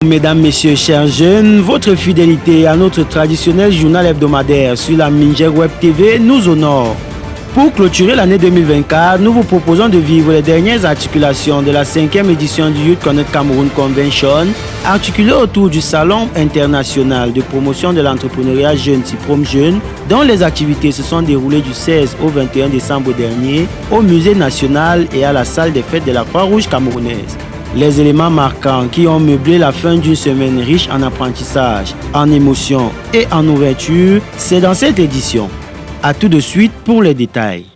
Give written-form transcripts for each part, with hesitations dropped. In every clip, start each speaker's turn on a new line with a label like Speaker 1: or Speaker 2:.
Speaker 1: Mesdames, Messieurs, chers jeunes, votre fidélité à notre traditionnel journal hebdomadaire sur la Minjer Web TV nous honore. Pour clôturer l'année 2024, nous vous proposons de vivre les dernières articulations de la 5e édition du Youth Connect Cameroun Convention, articulée autour du Salon international de promotion de l'entrepreneuriat jeune Ciprom Jeune, dont les activités se sont déroulées du 16 au 21 décembre dernier au Musée national et à la salle des fêtes de la Croix-Rouge camerounaise. Les éléments marquants qui ont meublé la fin d'une semaine riche en apprentissage, en émotions et en ouverture, c'est dans cette édition. A tout de suite pour les détails.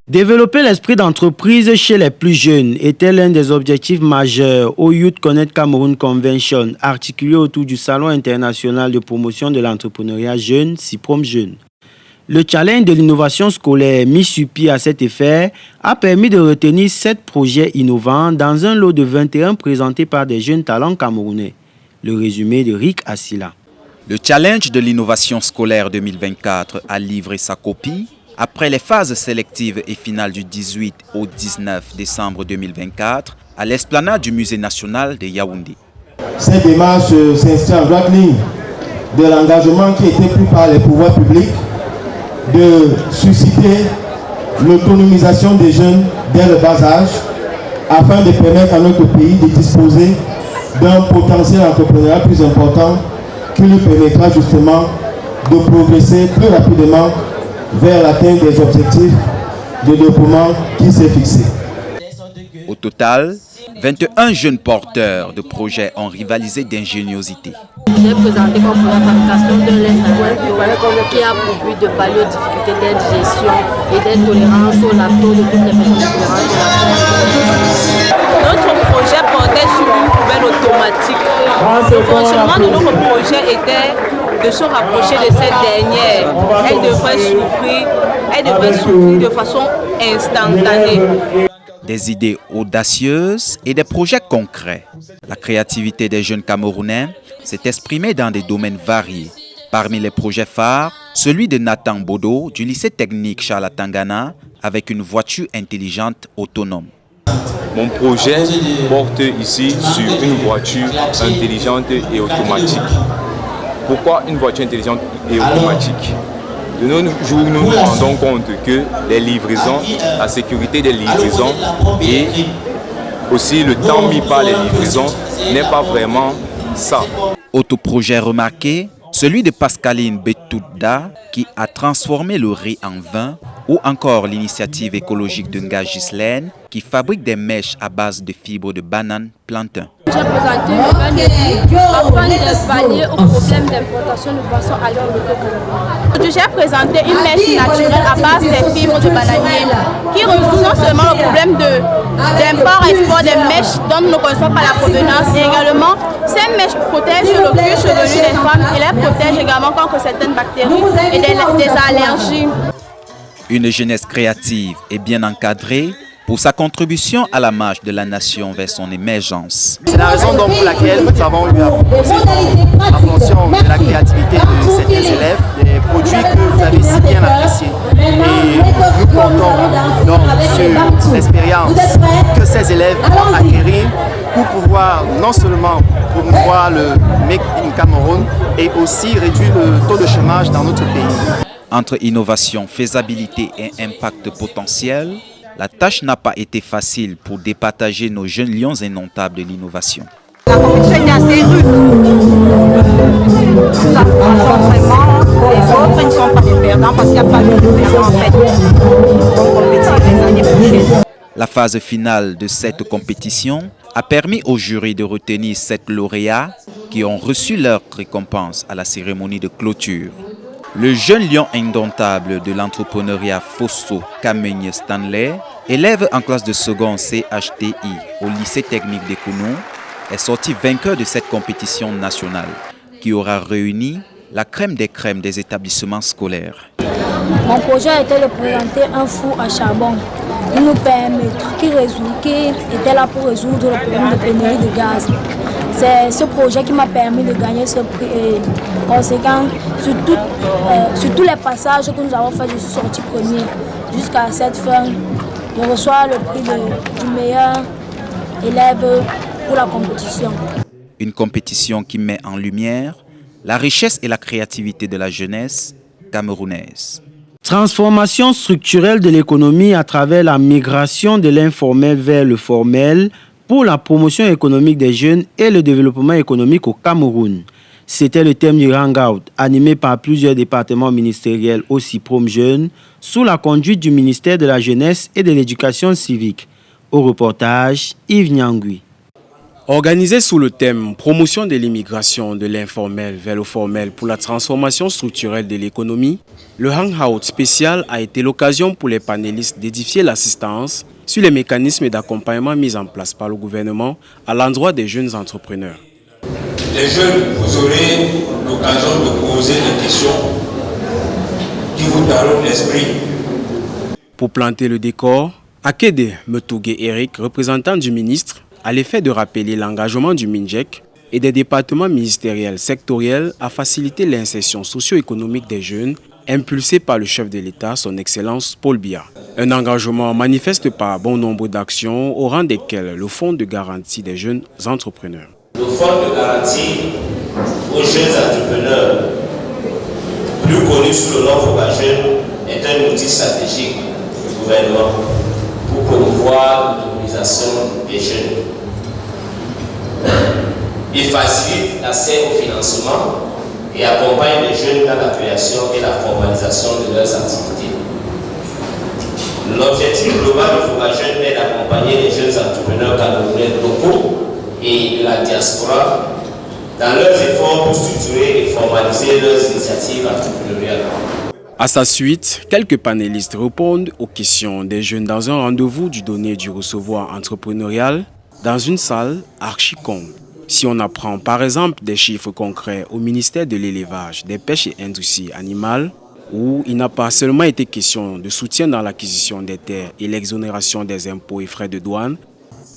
Speaker 1: Développer l'esprit d'entreprise chez les plus jeunes était l'un des objectifs majeurs au Youth Connect Cameroun Convention, articulé autour du Salon international de promotion de l'entrepreneuriat jeune, Ciprom Jeune. Le challenge de l'innovation scolaire mis sur pied à cet effet a permis de retenir 7 projets innovants dans un lot de 21 présentés par des jeunes talents camerounais. Le résumé de Rick Assila.
Speaker 2: Le challenge de l'innovation scolaire 2024 a livré sa copie après les phases sélectives et finales du 18 au 19 décembre 2024 à l'esplanade du Musée national de Yaoundé.
Speaker 3: Cette démarche s'inscrit en droite ligne de l'engagement qui a été pris par les pouvoirs publics de susciter l'autonomisation des jeunes dès le bas âge afin de permettre à notre pays de disposer d'un potentiel entrepreneurial plus important qui lui permettra justement de progresser plus rapidement vers l'atteinte des objectifs de développement qui s'est fixé.
Speaker 2: Au total, 21 jeunes porteurs de projets ont rivalisé d'ingéniosité.
Speaker 4: J'ai présenté comme première fabrication de l'instrument qui a pour but de pallier aux difficultés d'indigestion et d'intolérance au lactose de toutes les personnes intolérantes de la.
Speaker 5: Notre projet portait sur une poubelle automatique. Le fonctionnement de notre projet était de se rapprocher de cette dernière. Elle devrait souffrir de façon instantanée.
Speaker 2: Des idées audacieuses et des projets concrets. La créativité des jeunes Camerounais s'est exprimée dans des domaines variés. Parmi les projets phares, celui de Nathan Bodo du lycée technique Charles Atangana avec une voiture intelligente autonome.
Speaker 6: Mon projet porte ici sur une voiture intelligente et automatique. Pourquoi une voiture intelligente et automatique? De nos jours, nous nous rendons compte que les livraisons, la sécurité des livraisons et aussi le temps mis par les livraisons n'est pas vraiment ça.
Speaker 2: Autre projet remarqué, celui de Pascaline Betouda qui a transformé le riz en vin, ou encore l'initiative écologique de Nga Gislaine qui fabrique des mèches à base de fibres de banane plantain.
Speaker 4: J'ai présenté le vin de riz afin de pallier au problème d'importation de boissons à l'heure de Aujourd'hui, j'ai présenté une mèche naturelle à base des fibres de bananier qui résout non seulement le problème d'import-export des mèches dont nous ne connaissons pas la provenance, et également ces mèches protègent le cuir chevelu des femmes et les protègent également contre certaines bactéries et des allergies.
Speaker 2: Une jeunesse créative et bien encadrée pour sa contribution à la marche de la nation vers son émergence.
Speaker 7: C'est la raison donc pour laquelle nous avons eu à proposer en fonction de la créativité de certains élèves, des produits que vous avez si bien appréciés. Et nous comptons donc sur l'expérience que ces élèves vont acquérir pour pouvoir non seulement promouvoir le Make in Cameroun et aussi réduire le taux de chômage dans notre pays.
Speaker 2: Entre innovation, faisabilité et impact potentiel, la tâche n'a pas été facile pour départager nos jeunes lions indomptables de l'innovation.
Speaker 5: La compétition était assez rude. Nous approchons vraiment les autres, ils ne sont pas des perdants parce qu'il n'y a pas de perdants en fait. Donc compétition les années prochaines.
Speaker 2: La phase finale de cette compétition a permis au jury de retenir 7 lauréats qui ont reçu leur récompense à la cérémonie de clôture. Le jeune lion indomptable de l'entrepreneuriat Fosso Kamenye Stanley, élève en classe de seconde CHTI au lycée technique de Kounou, est sorti vainqueur de cette compétition nationale qui aura réuni la crème des établissements scolaires.
Speaker 8: Mon projet était de présenter un four à charbon qui nous permet, qui était là pour résoudre le problème de pénurie de gaz. C'est ce projet qui m'a permis de gagner ce prix. Et conséquent, sur tous les passages que nous avons faits, je suis sorti premier. Jusqu'à cette fin, je reçois le prix du meilleur élève pour la compétition.
Speaker 2: Une compétition qui met en lumière la richesse et la créativité de la jeunesse camerounaise.
Speaker 1: Transformation structurelle de l'économie à travers la migration de l'informel vers le formel pour la promotion économique des jeunes et le développement économique au Cameroun. C'était le thème du hangout, animé par plusieurs départements ministériels au CIPROM Jeunes, sous la conduite du ministère de la Jeunesse et de l'Éducation civique. Au reportage, Yves Nyangui.
Speaker 9: Organisé sous le thème « Promotion de l'immigration de l'informel vers le formel pour la transformation structurelle de l'économie », le hangout spécial a été l'occasion pour les panélistes d'édifier l'assistance sur les mécanismes d'accompagnement mis en place par le gouvernement à l'endroit des jeunes entrepreneurs.
Speaker 10: Les jeunes, vous aurez l'occasion de poser des questions qui vous daront l'esprit.
Speaker 9: Pour planter le décor, Akede Metougué Eric, représentant du ministre, à l'effet de rappeler l'engagement du MINJEC et des départements ministériels sectoriels à faciliter l'insertion socio-économique des jeunes, impulsé par le chef de l'État, son Excellence Paul Biya. Un engagement manifeste par bon nombre d'actions au rang desquelles le Fonds de garantie des jeunes entrepreneurs.
Speaker 10: Le Fonds de garantie aux jeunes entrepreneurs, plus connu sous le nom FOBAJEUNES, est un outil stratégique du gouvernement pour promouvoir l'autonomisation des jeunes. Il facilite l'accès au financement et accompagne les jeunes dans la création et la formalisation de leurs activités. L'objectif global du FOBAJEUNES est d'accompagner les jeunes entrepreneurs camerounais locaux et de la diaspora dans leurs efforts pour structurer et formaliser leurs initiatives entrepreneuriales.
Speaker 9: À sa suite, quelques panélistes répondent aux questions des jeunes dans un rendez-vous du donner et du recevoir entrepreneurial dans une salle archi-comble. Si on apprend par exemple des chiffres concrets au ministère de l'élevage, des pêches et industries animales, où il n'a pas seulement été question de soutien dans l'acquisition des terres et l'exonération des impôts et frais de douane,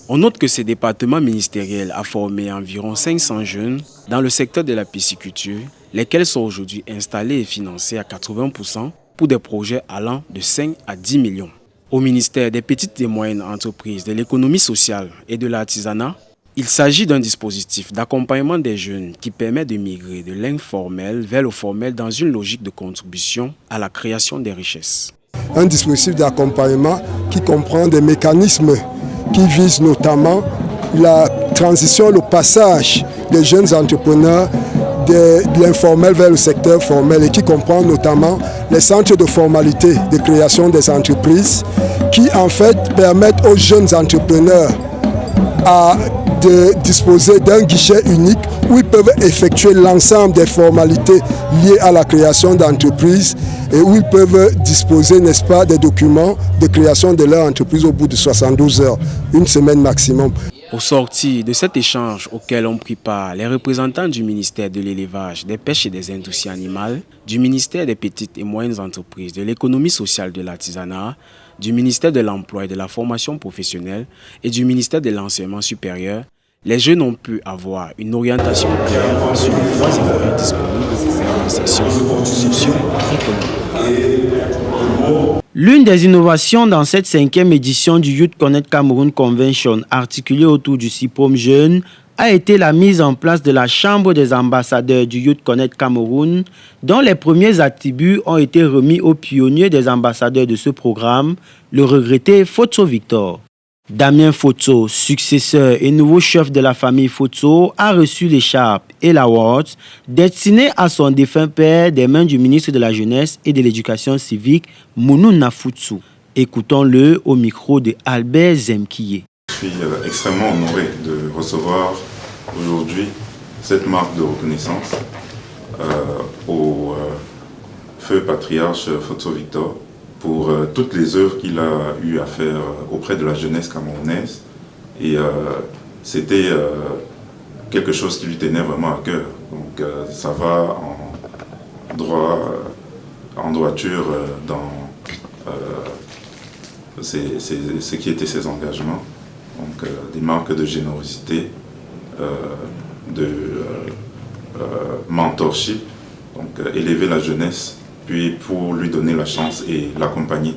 Speaker 9: on note que ce département ministériel a formé environ 500 jeunes dans le secteur de la pisciculture, lesquels sont aujourd'hui installés et financés à 80% pour des projets allant de 5 à 10 millions. Au ministère des petites et moyennes entreprises, de l'économie sociale et de l'artisanat, il s'agit d'un dispositif d'accompagnement des jeunes qui permet de migrer de l'informel vers le formel dans une logique de contribution à la création des richesses.
Speaker 11: Un dispositif d'accompagnement qui comprend des mécanismes qui visent notamment la transition, le passage des jeunes entrepreneurs de l'informel vers le secteur formel et qui comprend notamment les centres de formalité de création des entreprises qui en fait permettent aux jeunes entrepreneurs de disposer d'un guichet unique où ils peuvent effectuer l'ensemble des formalités liées à la création d'entreprises et où ils peuvent disposer, n'est-ce pas, des documents de création de leur entreprise au bout de 72 heures, une semaine maximum.
Speaker 9: Au sortir de cet échange auquel ont pris part les représentants du ministère de l'élevage, des pêches et des industries animales, du ministère des petites et moyennes entreprises, de l'économie sociale et de l'artisanat, du ministère de l'emploi et de la formation professionnelle et du ministère de l'enseignement supérieur, les jeunes ont pu avoir une orientation claire sur les voies et moyens disponibles pour faire une session socio-économique.
Speaker 1: L'une des innovations dans cette 5e édition du Youth Connect Cameroun Convention, articulée autour du CIPROM Jeunes, a été la mise en place de la Chambre des ambassadeurs du Youth Connect Cameroun, dont les premiers attributs ont été remis aux pionniers des ambassadeurs de ce programme, le regretté Fotso Victor. Damien Fotso, successeur et nouveau chef de la famille Fotso, a reçu l'écharpe et l'award destiné à son défunt père des mains du ministre de la Jeunesse et de l'Éducation civique, Mounou Nafutsu. Écoutons-le au micro de Albert Zemkiye.
Speaker 12: Je suis extrêmement honoré de recevoir aujourd'hui cette marque de reconnaissance au feu patriarche Fotso Victor pour toutes les œuvres qu'il a eu à faire auprès de la jeunesse camerounaise. Et c'était quelque chose qui lui tenait vraiment à cœur. Donc ça va en droiture dans ce qui étaient ses engagements. Donc des marques de générosité de mentorship, donc élever la jeunesse, puis pour lui donner la chance et l'accompagner.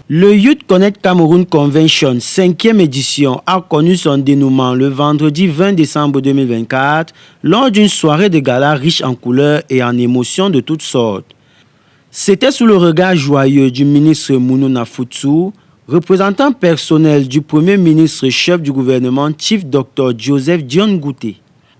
Speaker 1: Le Youth Connect Cameroun Convention 5e édition a connu son dénouement le vendredi 20 décembre 2024 lors d'une soirée de gala riche en couleurs et en émotions de toutes sortes. C'était sous le regard joyeux du ministre Mounouna Futsou, représentant personnel du Premier ministre chef du gouvernement, Chief Dr Joseph Dion Gouté.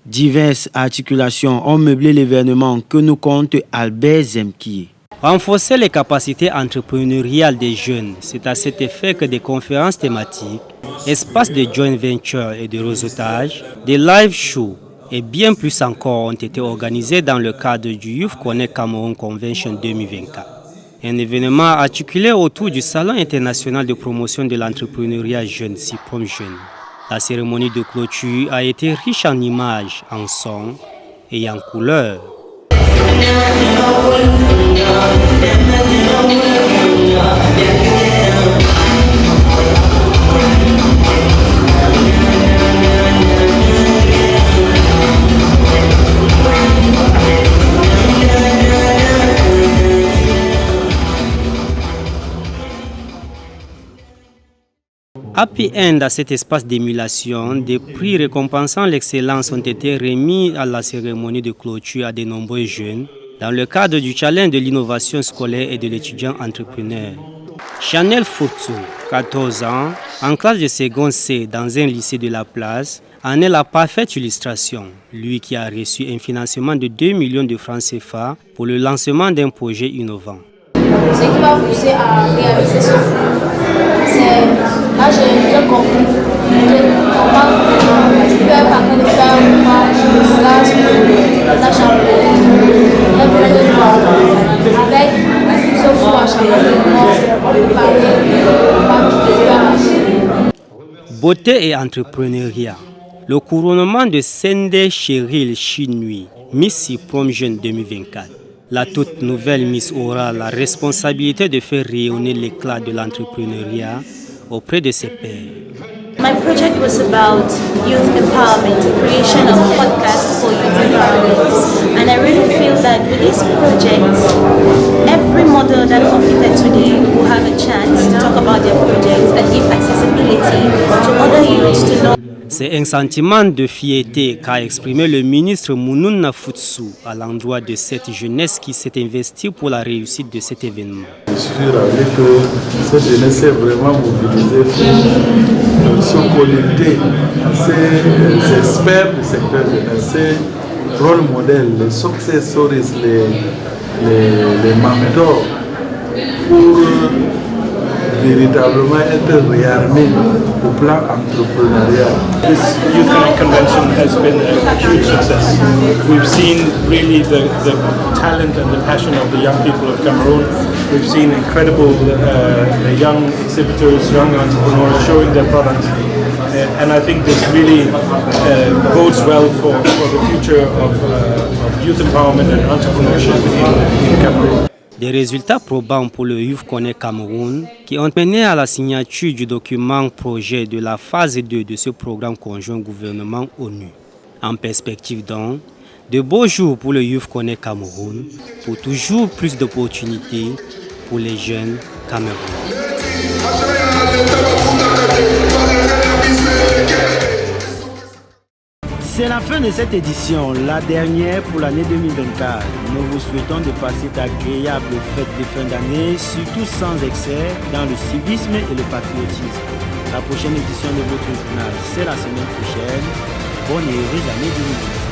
Speaker 1: Diverses articulations ont meublé l'événement que nous compte Albert Zemkié.
Speaker 13: Renforcer les capacités entrepreneuriales des jeunes, c'est à cet effet que des conférences thématiques, espaces de joint venture et de réseautage, des live shows et bien plus encore ont été organisés dans le cadre du Youth Connect Cameroun Convention 2024. Un événement articulé autour du Salon international de promotion de l'entrepreneuriat jeune, CIPROM Jeune. La cérémonie de clôture a été riche en images, en sons et en couleurs. Happy End à cet espace d'émulation, des prix récompensant l'excellence ont été remis à la cérémonie de clôture à de nombreux jeunes dans le cadre du challenge de l'innovation scolaire et de l'étudiant entrepreneur. Chanel Futsou, 14 ans, en classe de seconde C dans un lycée de la place, en est la parfaite illustration. Lui qui a reçu un financement de 2 millions de francs CFA pour le lancement d'un projet innovant.
Speaker 8: Ce qui m'a poussé à réaliser ce film, c'est là j'ai compris comment tu peux être en train de faire une marche, une classe, la chambre, un peu de joie. Avec ce foie chambre, on peut parler.
Speaker 13: Beauté et entrepreneuriat. Le couronnement de Sende Cheryl Chinui, Miss CIPROM Jeune 2024. La toute nouvelle Miss aura la responsabilité de faire rayonner l'éclat de l'entrepreneuriat auprès de ses pairs.
Speaker 14: My project was about youth empowerment, creation of a podcast for youth empowerment. And I really feel that with this project, every model that competed today will have a chance to talk about their projects and give accessibility to other youths to know.
Speaker 13: C'est un sentiment de fierté qu'a exprimé le ministre Mounouna Futsou à l'endroit de cette jeunesse qui s'est investie pour la réussite de cet événement.
Speaker 15: Je suis ravi que cette jeunesse est vraiment mobilisée pour se connecter à ces experts du secteur jeunesse, ces rôle modèles, les success stories, les mentors pour véritablement être réarmés au plan entrepreneurial.
Speaker 16: This Youth Connect Convention has been a huge success. We've seen really the talent and the passion of the young people of Cameroon. We've seen incredible young exhibitors, young entrepreneurs showing their products. And I think this really bodes well for the future of youth empowerment and entrepreneurship in Cameroon.
Speaker 13: Des résultats probants pour le Youth Connect Cameroun qui ont mené à la signature du document projet de la phase 2 de ce programme conjoint gouvernement-ONU. En perspective donc, de beaux jours pour le Youth Connect Cameroun, pour toujours plus d'opportunités pour les jeunes Camerounais.
Speaker 1: C'est la fin de cette édition, la dernière pour l'année 2024. Nous vous souhaitons de passer d'agréables fêtes de fin d'année, surtout sans excès, dans le civisme et le patriotisme. La prochaine édition de votre journal, c'est la semaine prochaine. Bonne et heureuse année 2024.